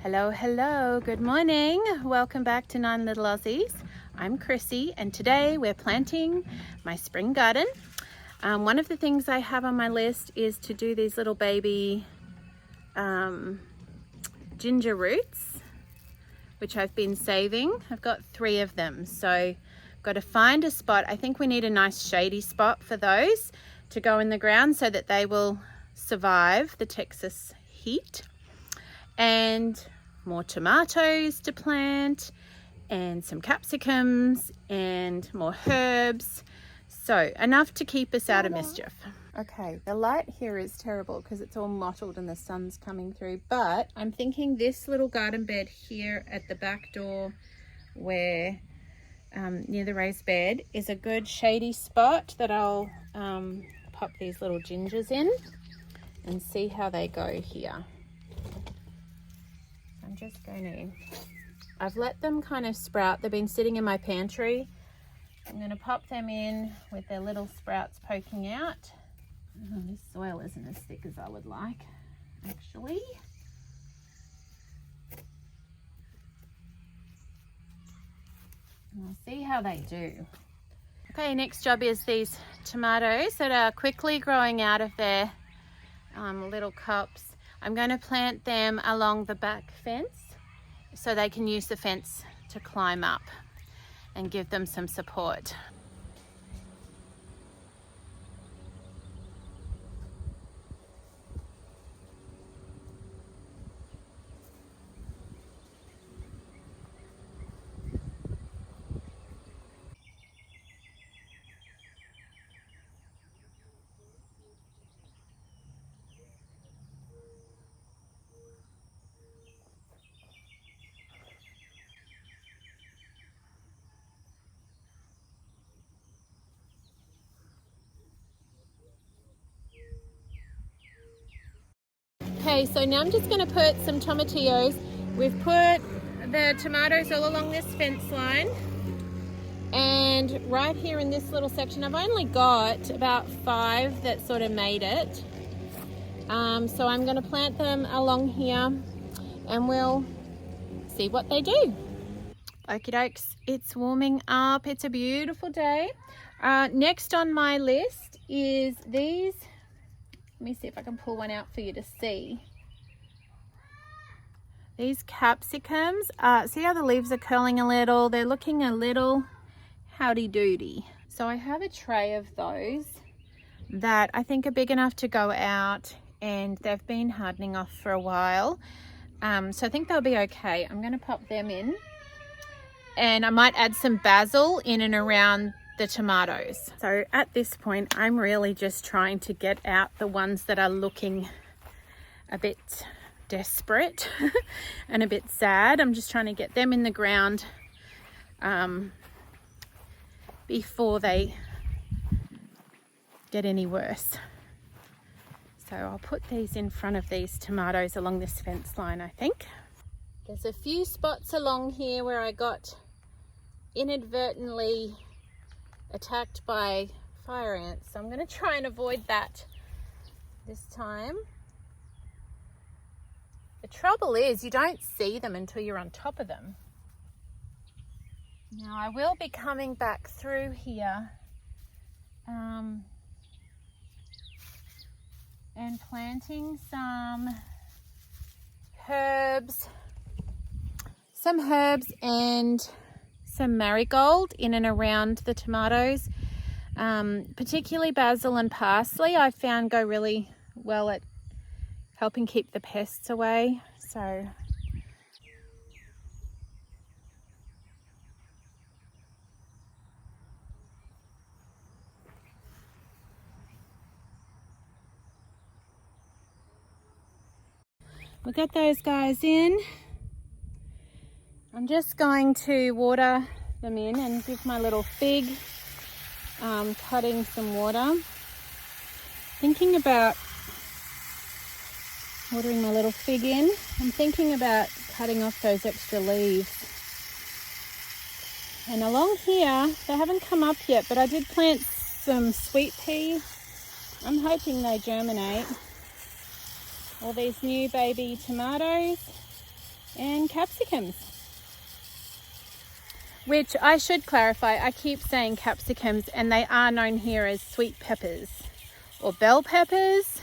Hello, good morning. Welcome back to 9 Little Aussies. I'm Chrissy and today we're planting my spring garden. One of the things I have on my list is to do these little baby ginger roots, which I've been saving. I've got 3 of them, so I've got to find a spot. I think we need a nice shady spot for those to go in the ground so that they will survive the Texas heat. And more tomatoes to plant and some capsicums and more herbs, so enough to keep us out of mischief. Okay, the light here is terrible because it's all mottled and the sun's coming through, but I'm thinking this little garden bed here at the back door where near the raised bed is a good shady spot that I'll pop these little gingers in and see how they go here. I'm just going to, I've let them kind of sprout. They've been sitting in my pantry. I'm going to pop them in with their little sprouts poking out. Oh, this soil isn't as thick as I would like, actually. And I'll see how they do. Okay, next job is these tomatoes that are quickly growing out of their little cups. I'm going to plant them along the back fence so they can use the fence to climb up and give them some support. Okay, so now I'm just going to put some tomatillos. We've put the tomatoes all along this fence line, and right here in this little section I've only got about 5 that sort of made it. So I'm going to plant them along here and we'll see what they do. Okie dokes, it's warming up. It's a beautiful day. Next on my list is these. Let me see if I can pull one out for you to see. These capsicums, see how the leaves are curling a little? They're looking a little howdy-doody. So I have a tray of those that I think are big enough to go out, and they've been hardening off for a while. So I think they'll be okay. I'm going to pop them in, and I might add some basil in and around the tomatoes. So at this point I'm really just trying to get out the ones that are looking a bit desperate and a bit sad. I'm just trying to get them in the ground before they get any worse. So I'll put these in front of these tomatoes along this fence line. I think there's a few spots along here where I got inadvertently attacked by fire ants, so I'm going to try and avoid that this time. The trouble is you don't see them until you're on top of them. Now I will be coming back through here and planting some herbs and some marigold in and around the tomatoes, particularly basil and parsley. I found go really well at helping keep the pests away. So we'll get those guys in. I'm just going to water them in and give my little fig cutting some water. Thinking about watering my little fig in. I'm thinking about cutting off those extra leaves. And along here, they haven't come up yet, but I did plant some sweet pea. I'm hoping they germinate. All these new baby tomatoes. capsicums. Which I should clarify, I keep saying capsicums and they are known here as sweet peppers or bell peppers.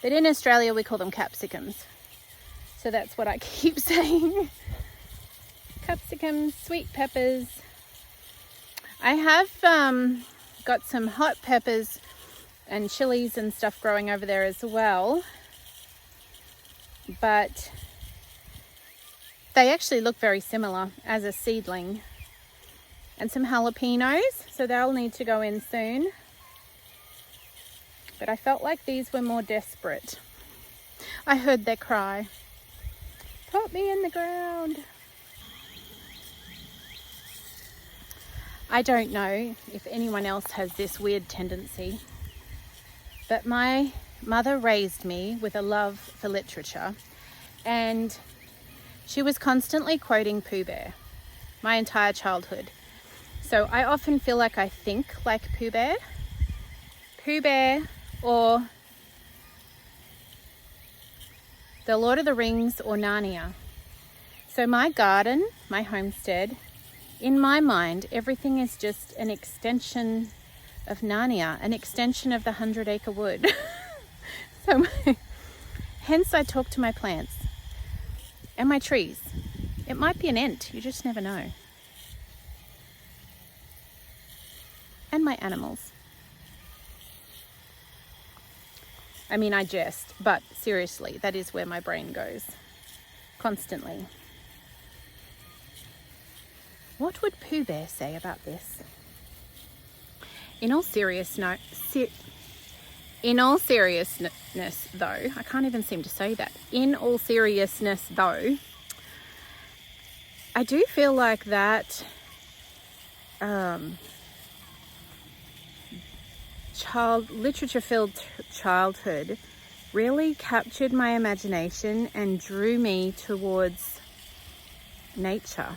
But in Australia we call them capsicums. So that's what I keep saying. Capsicums, sweet peppers. I have got some hot peppers and chilies and stuff growing over there as well. But they actually look very similar as a seedling. And some jalapenos, so they'll need to go in soon. But I felt like these were more desperate. I heard their cry. Put me in the ground. I don't know if anyone else has this weird tendency, but my mother raised me with a love for literature, and she was constantly quoting Pooh Bear my entire childhood. So I often feel like I think like Pooh Bear. Pooh Bear or The Lord of the Rings or Narnia. So my garden, my homestead, in my mind, everything is just an extension of Narnia, an extension of the 100-acre wood. Hence I talk to my plants and my trees. It might be an ant, you just never know. And my animals. I mean, I jest, but seriously, that is where my brain goes constantly. What would Pooh Bear say about this? In all seriousness, though, I can't even seem to say that. In all seriousness, though, I do feel like that literature-filled childhood really captured my imagination and drew me towards nature.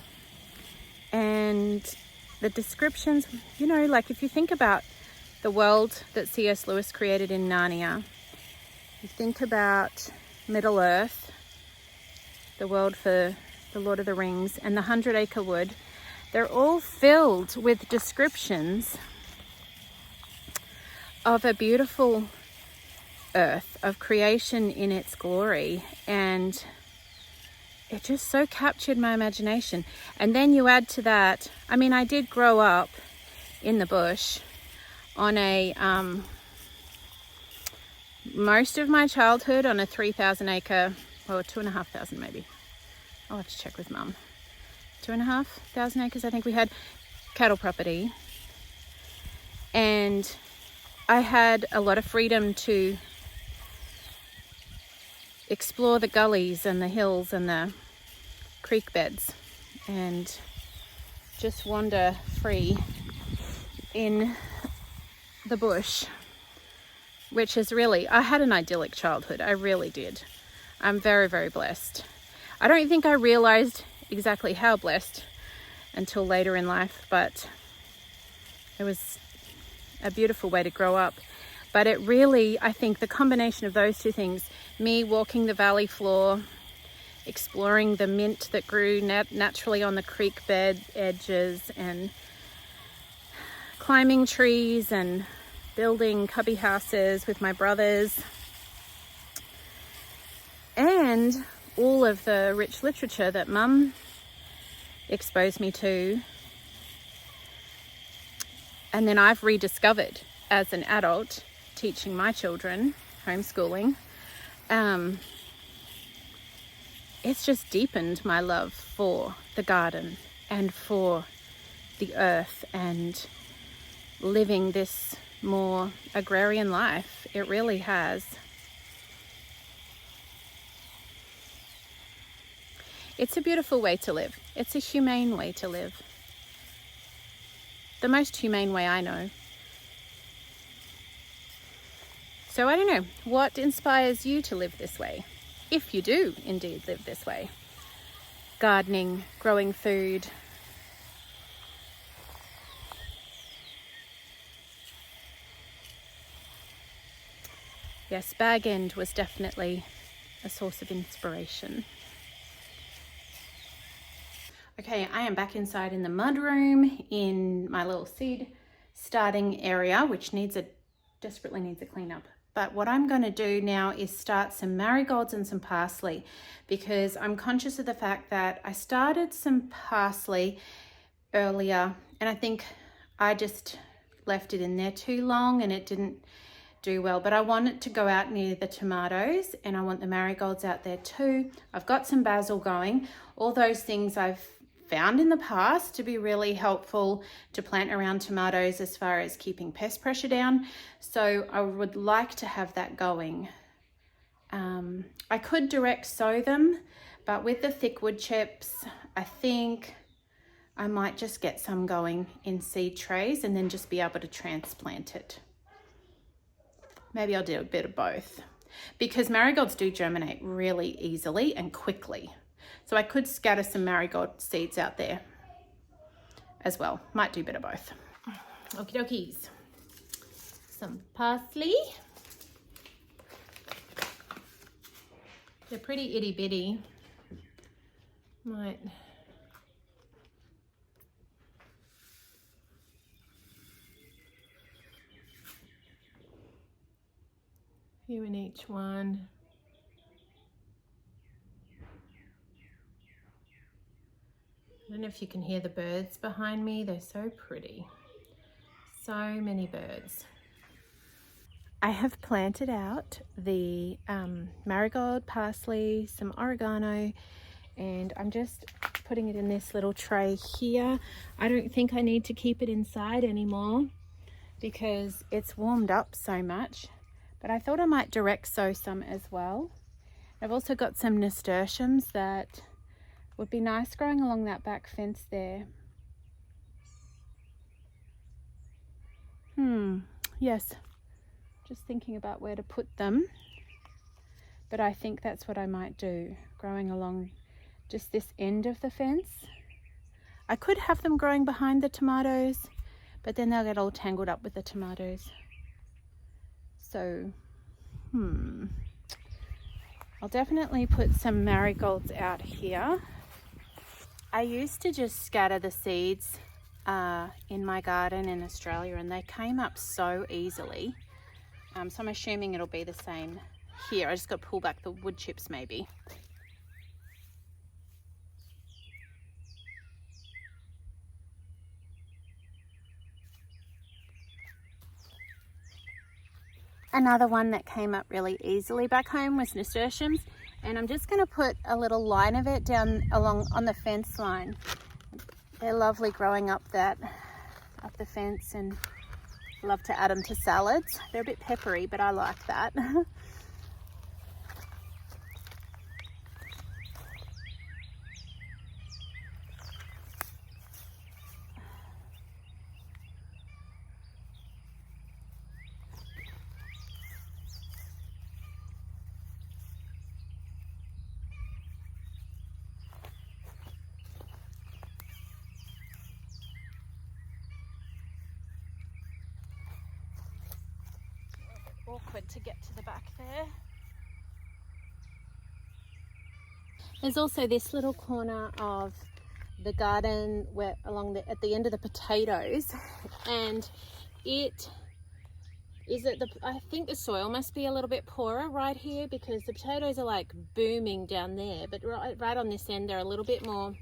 And the descriptions, you know, like if you think about the world that C.S. Lewis created in Narnia, you think about Middle Earth, the world for The Lord of the Rings, and the 100-acre wood, they're all filled with descriptions of a beautiful earth, of creation in its glory, and it just so captured my imagination. And then you add to that, I mean, I did grow up in the bush on a, most of my childhood on a 3,000 acre, or 2,500 maybe. I'll have to check with Mum. 2,500 acres, I think we had cattle property. And I had a lot of freedom to explore the gullies and the hills and the creek beds and just wander free in the bush, which is really, I had an idyllic childhood. I really did. I'm very, very blessed. I don't think I realized exactly how blessed until later in life, but it was a beautiful way to grow up. But it really, I think the combination of those two things, me walking the valley floor, exploring the mint that grew naturally on the creek bed edges, and climbing trees and building cubby houses with my brothers, and all of the rich literature that Mum exposed me to, and then I've rediscovered as an adult, teaching my children, homeschooling. It's just deepened my love for the garden and for the earth and living this more agrarian life. It really has. It's a beautiful way to live. It's a humane way to live. The most humane way I know. So I don't know, what inspires you to live this way? If you do indeed live this way. Gardening, growing food. Yes, Bag End was definitely a source of inspiration. Okay, I am back inside in the mud room in my little seed starting area, which desperately needs a clean up. But what I'm going to do now is start some marigolds and some parsley, because I'm conscious of the fact that I started some parsley earlier and I think I just left it in there too long and it didn't do well. But I want it to go out near the tomatoes and I want the marigolds out there too. I've got some basil going. All those things I've found in the past to be really helpful to plant around tomatoes as far as keeping pest pressure down. So I would like to have that going. I could direct sow them, but with the thick wood chips, I think I might just get some going in seed trays and then just be able to transplant it. Maybe I'll do a bit of both, because marigolds do germinate really easily and quickly. So I could scatter some marigold seeds out there as well. Might do a bit of both. Okie dokies. Some parsley. They're pretty itty bitty. Might few in each one. I don't know if you can hear the birds behind me. They're so pretty. So many birds. I have planted out the marigold, parsley, some oregano, and I'm just putting it in this little tray here. I don't think I need to keep it inside anymore because it's warmed up so much, but I thought I might direct sow some as well. I've also got some nasturtiums that would be nice growing along that back fence there. Yes, just thinking about where to put them, but I think that's what I might do, growing along just this end of the fence. I could have them growing behind the tomatoes, but then they'll get all tangled up with the tomatoes. So, I'll definitely put some marigolds out here. I used to just scatter the seeds in my garden in Australia and they came up so easily. So I'm assuming it'll be the same here. I just got to pull back the wood chips maybe. Another one that came up really easily back home was nasturtiums, and I'm just going to put a little line of it down along on the fence line. They're lovely growing up the fence, and love to add them to salads. They're a bit peppery, but I like that. Awkward to get to the back there. There's also this little corner of the garden where at the end of the potatoes, and it is I think the soil must be a little bit poorer right here because the potatoes are like booming down there, but right on this end they're a little bit more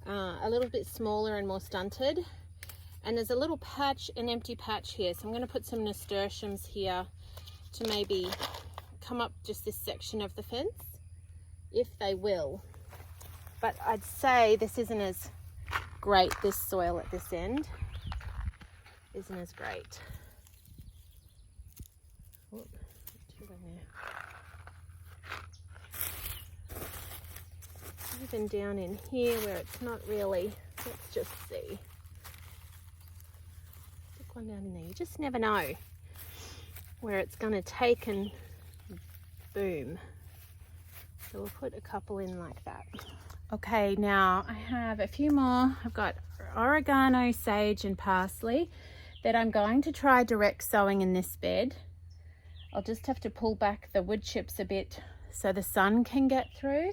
a little bit smaller and more stunted. And there's a little patch, an empty patch here. So I'm going to put some nasturtiums here to maybe come up just this section of the fence, if they will. But I'd say this isn't as great, this soil at this end isn't as great. Oh, too in there. Even down in here where it's not really, let's just see. One down in there. You just never know where it's going to take and boom. So we'll put a couple in like that. Okay, now I have a few more. I've got oregano, sage and parsley that I'm going to try direct sowing in this bed. I'll just have to pull back the wood chips a bit so the sun can get through.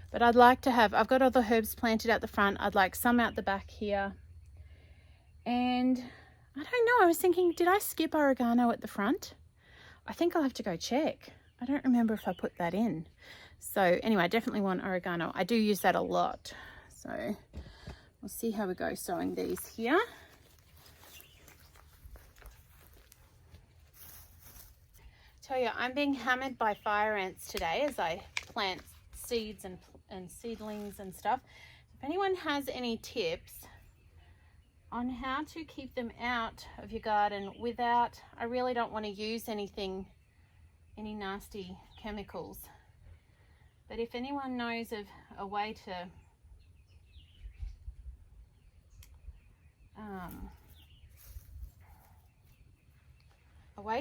But I'd like to have, I've got all the herbs planted out the front. I'd like some out the back here. And I don't know, I was thinking, did I skip oregano at the front? I think I'll have to go check. I don't remember if I put that in. So anyway, I definitely want oregano. I do use that a lot. So we'll see how we go sowing these here. Tell you, I'm being hammered by fire ants today as I plant seeds and seedlings and stuff. If anyone has any tips on how to keep them out of your garden without, I really don't want to use any nasty chemicals. But if anyone knows of a way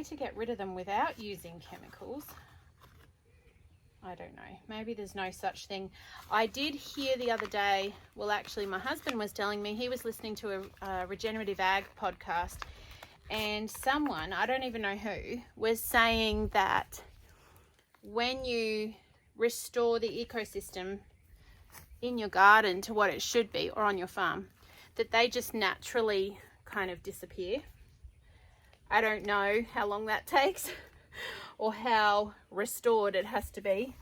to get rid of them without using chemicals, I don't know. Maybe there's no such thing. I did hear the other day, well actually my husband was telling me, he was listening to a regenerative ag podcast, and someone, I don't even know who, was saying that when you restore the ecosystem in your garden to what it should be, or on your farm, that they just naturally kind of disappear. I don't know how long that takes or how restored it has to be,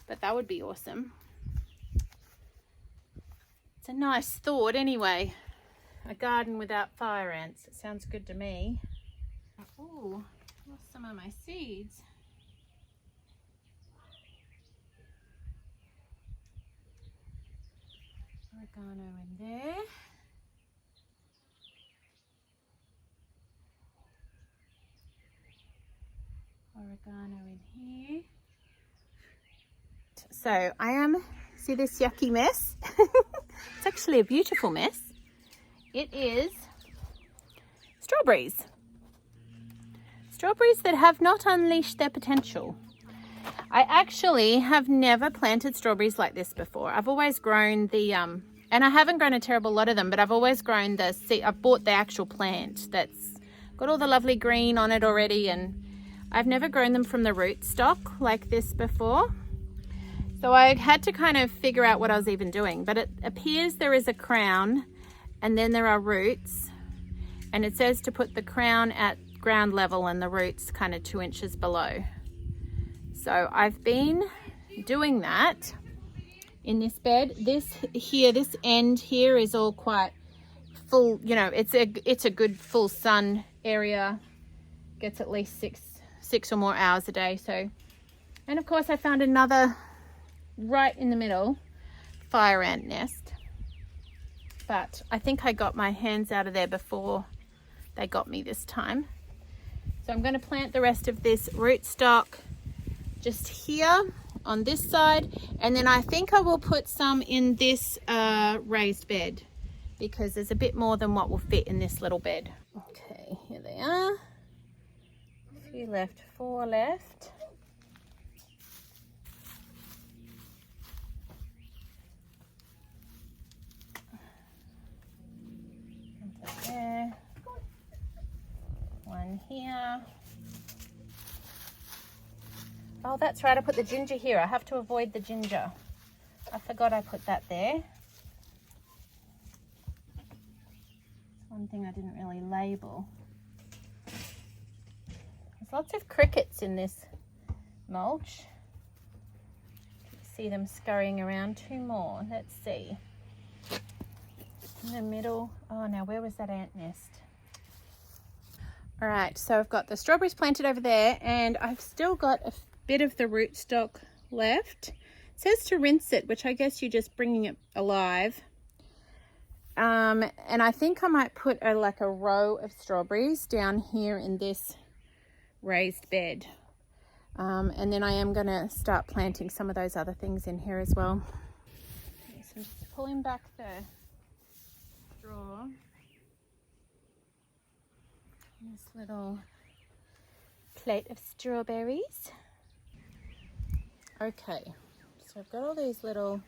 but that would be awesome. It's a nice thought anyway. A garden without fire ants. It sounds good to me. Oh, lost some of my seeds. Oregano in there. Oregano in here. So I am, see this yucky mess? It's actually a beautiful mess. It is strawberries. Strawberries that have not unleashed their potential. I actually have never planted strawberries like this before. I've always grown the, and I haven't grown a terrible lot of them, but I've always grown the seed. I've bought the actual plant that's got all the lovely green on it already, and I've never grown them from the root stock like this before. So I had to kind of figure out what I was even doing, but it appears there is a crown and then there are roots, and it says to put the crown at ground level and the roots kind of 2 inches below. So I've been doing that in this bed. This end here is all quite full, you know, it's a good full sun area. Gets at least six or more hours a day. So, and of course I found another right in the middle fire ant nest, but I think I got my hands out of there before they got me this time. So I'm going to plant the rest of this rootstock just here on this side, and then I think I will put some in this raised bed because there's a bit more than what will fit in this little bed. Okay, here they are. A few left, 4 left. There. 1 here. Oh, that's right, I put the ginger here. I have to avoid the ginger. I forgot I put that there. One thing I didn't really label. There's lots of crickets in this mulch. You see them scurrying around. 2 more. Let's see. In the middle. Oh, now where was that ant nest? All right, so I've got the strawberries planted over there, and I've still got a bit of the rootstock left. It says to rinse it, which I guess you're just bringing it alive. And I think I might put like a row of strawberries down here in this raised bed. And then I am going to start planting some of those other things in here as well. Okay, so I'm just pulling back the straw. This little plate of strawberries. Okay, so I've got all these little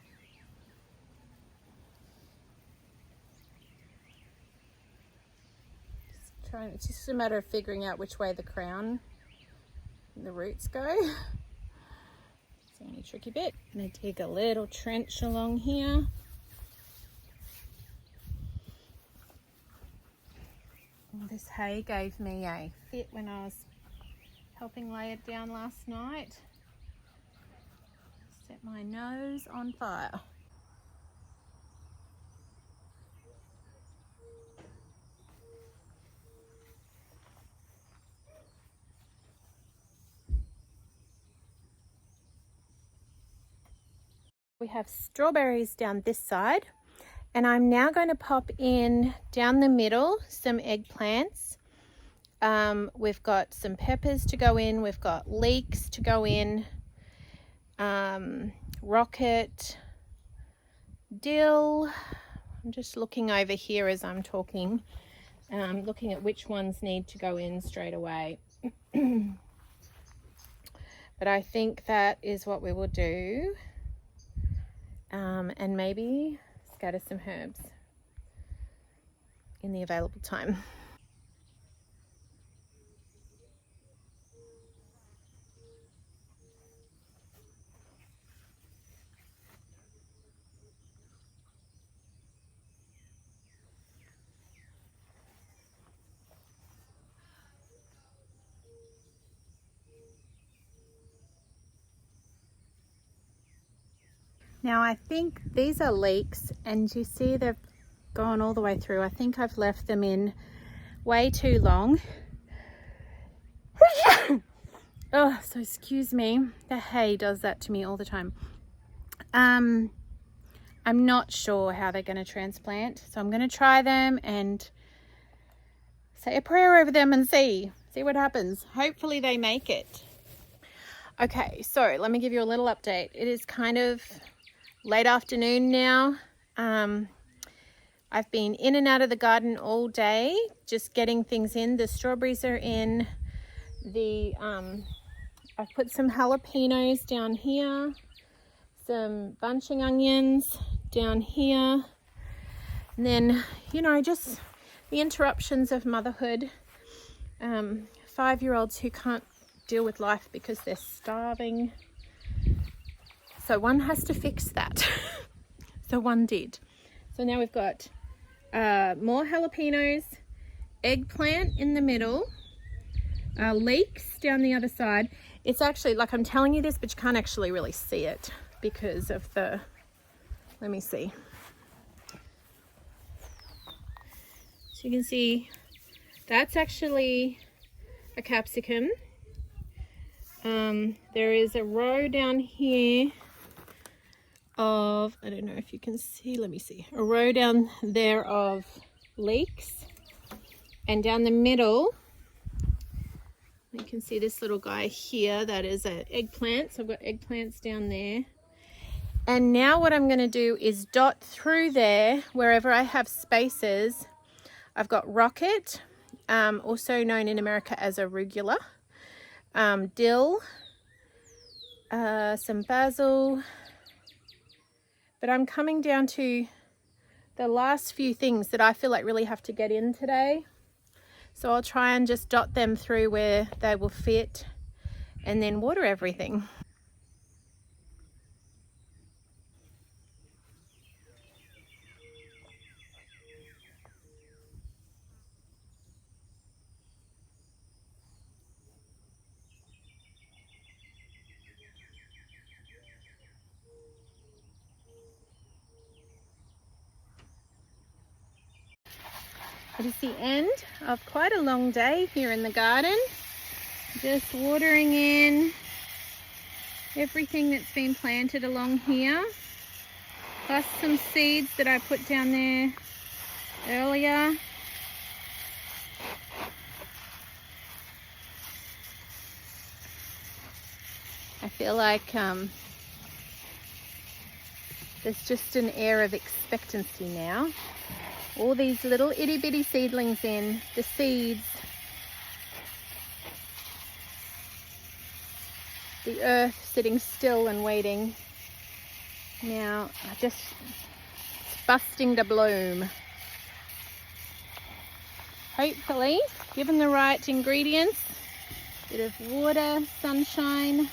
it's just a matter of figuring out which way the crown and the roots go. So the only tricky bit. I'm going to dig a little trench along here. This hay gave me a fit when I was helping lay it down last night. Set my nose on fire. We have strawberries down this side, and I'm now going to pop in down the middle some eggplants. We've got some peppers to go in, we've got leeks to go in, rocket, dill. I'm just looking over here as I'm talking, looking at which ones need to go in straight away. But I think that is what we will do. And maybe scatter some herbs in the available time. Now I think these are leeks, and you see they've gone all the way through. I think I've left them in way too long. Oh, so excuse me. The hay does that to me all the time. I'm not sure how they're going to transplant, so I'm going to try them and say a prayer over them and see what happens. Hopefully they make it. Okay, so let me give you a little update. It is kind of late afternoon now. I've been in and out of the garden all day, just getting things in. The strawberries are in. I've put some jalapenos down here, some bunching onions down here, and then, you know, just the interruptions of motherhood. 5-year-olds who can't deal with life because they're starving. So one has to fix that. So one did. So now we've got more jalapenos, eggplant in the middle, leeks down the other side. It's actually, like, I'm telling you this, but you can't actually really see it because of the, let me see. So you can see that's actually a capsicum. There is a row down here of, I don't know if you can see, let me see, a row down there of leeks, and down the middle you can see this little guy here, that is an eggplant. So I've got eggplants down there, and now what I'm going to do is dot through there wherever I have spaces. I've got rocket, also known in America as arugula, dill, some basil. But I'm coming down to the last few things that I feel like really have to get in today. So I'll try and just dot them through where they will fit and then water everything. It is the end of quite a long day here in the garden. Just watering in everything that's been planted along here, plus some seeds that I put down there earlier. I feel like there's just an air of expectancy now. All these little itty bitty seedlings in, the seeds, the earth sitting still and waiting. Now just busting to bloom. Hopefully, given the right ingredients, bit of water, sunshine,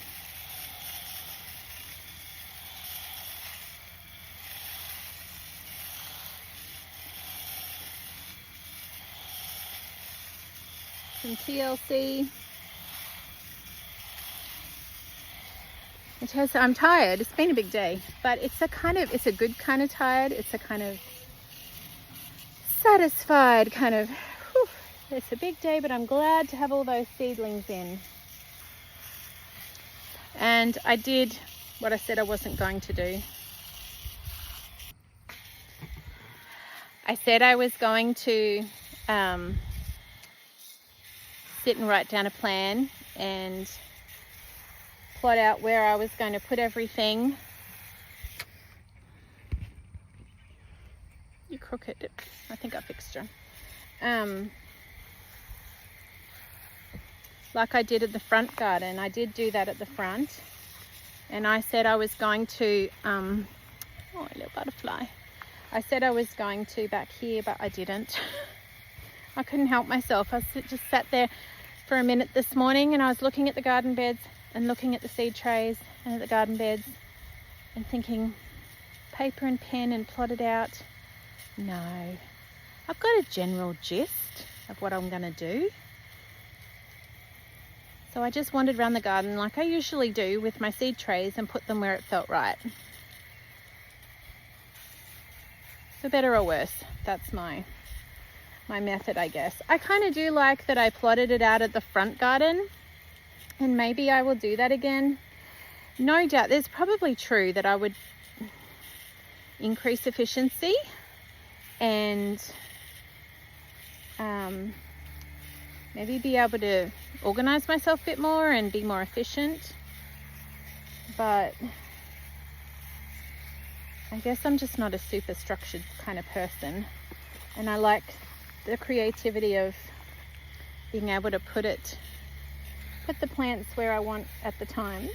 some TLC. I'm tired. It's been a big day, but it's a good kind of tired. It's a kind of satisfied kind of, whew, it's a big day, but I'm glad to have all those seedlings in. And I did what I said I wasn't going to do. I said I was going to sit and write down a plan and plot out where I was going to put everything. You crooked. I think I fixed her. Like I did at the front garden. I did do that at the front. And I said I was going to, oh, a little butterfly. I said I was going to back here, but I didn't. I couldn't help myself. I just sat there for a minute this morning and I was looking at the garden beds and looking at the seed trays and at the garden beds and thinking, paper and pen and plot it out. No, I've got a general gist of what I'm going to do. So I just wandered around the garden like I usually do with my seed trays and put them where it felt right. For better or worse, that's my method, I guess. I kind of do like that I plotted it out at the front garden, and maybe I will do that again. No doubt, it's probably true that I would increase efficiency and maybe be able to organize myself a bit more and be more efficient. But I guess I'm just not a super structured kind of person, and I like the creativity of being able to put the plants where I want at the time.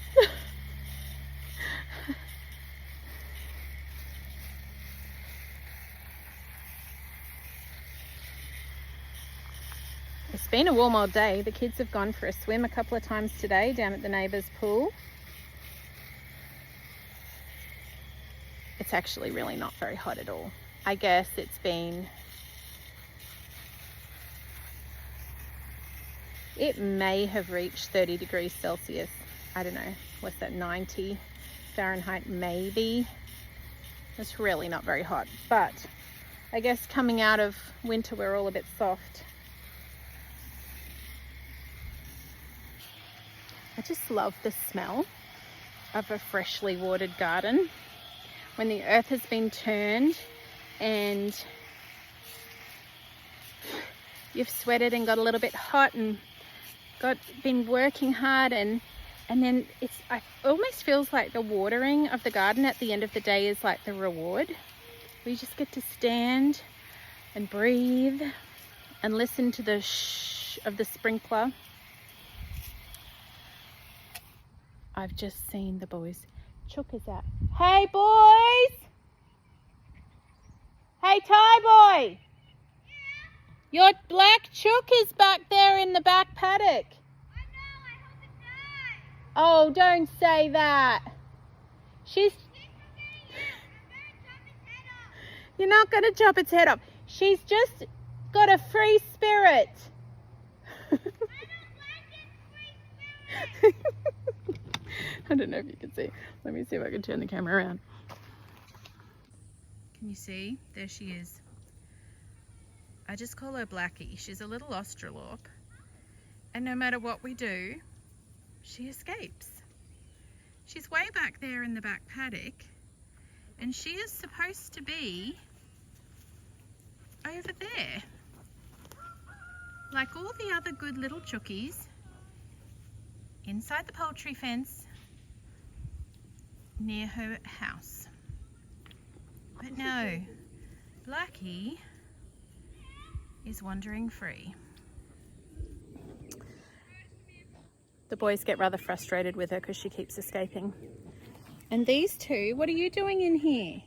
It's been a warm old day. The kids have gone for a swim a couple of times today down at the neighbour's pool. It's actually really not very hot at all. I guess it may have reached 30 degrees Celsius. I don't know, what's that, 90 Fahrenheit maybe? It's really not very hot, but I guess coming out of winter we're all a bit soft. I just love the smell of a freshly watered garden when the earth has been turned and you've sweated and got a little bit hot and been working hard, and then it almost feels like the watering of the garden at the end of the day is like the reward. We just get to stand and breathe and listen to the shh of the sprinkler. I've just seen the boys. Chook is out. Hey boys! Hey Ty boy! Your black chook is back there in the back paddock. I know, I hope it dies. Oh, don't say that. You're not going to chop its head off. She's just got a free spirit. I don't like it, free spirit. I don't know if you can see. Let me see if I can turn the camera around. Can you see? There she is. I just call her Blackie. She's a little Australorp. And no matter what we do, she escapes. She's way back there in the back paddock. And she is supposed to be over there. Like all the other good little chookies. Inside the poultry fence. Near her house. But no, Blackie is wandering free. The boys get rather frustrated with her because she keeps escaping. And these two, what are you doing in here?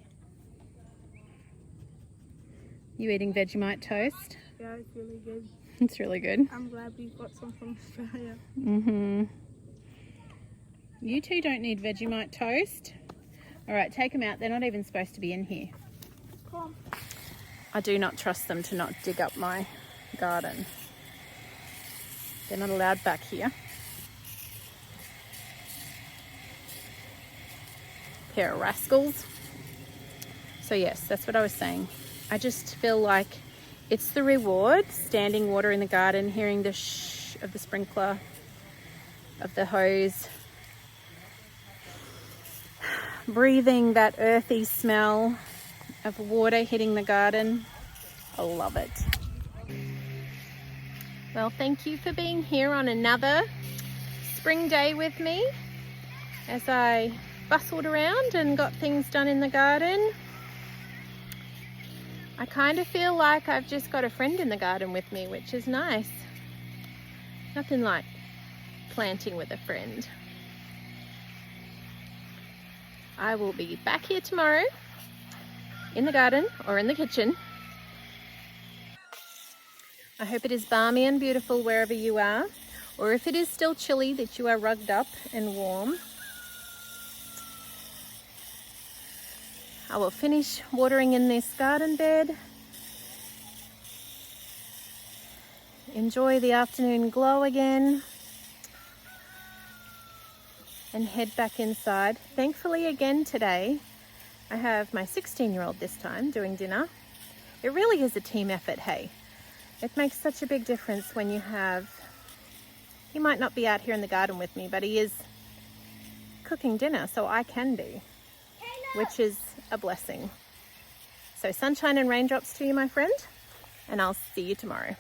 You eating Vegemite toast? Yeah, it's really good. It's really good. I'm glad we got some from Australia. You two don't need Vegemite toast. All right, take them out. They're not even supposed to be in here. Come on. I do not trust them to not dig up my garden. They're not allowed back here. Pair of rascals. So yes, that's what I was saying. I just feel like it's the reward, standing water in the garden, hearing the shh of the sprinkler, of the hose, breathing that earthy smell of water hitting the garden. I love it. Well, thank you for being here on another spring day with me as I bustled around and got things done in the garden. I kind of feel like I've just got a friend in the garden with me, which is nice. Nothing like planting with a friend. I will be back here tomorrow in the garden or in the kitchen. I hope it is balmy and beautiful wherever you are, or if it is still chilly, that you are rugged up and warm. I will finish watering in this garden bed. Enjoy the afternoon glow again. And head back inside. Thankfully again today, I have my 16-year-old this time doing dinner. It really is a team effort, hey. It makes such a big difference when you have, he might not be out here in the garden with me, but he is cooking dinner, so I can be, which is a blessing. So sunshine and raindrops to you, my friend, and I'll see you tomorrow.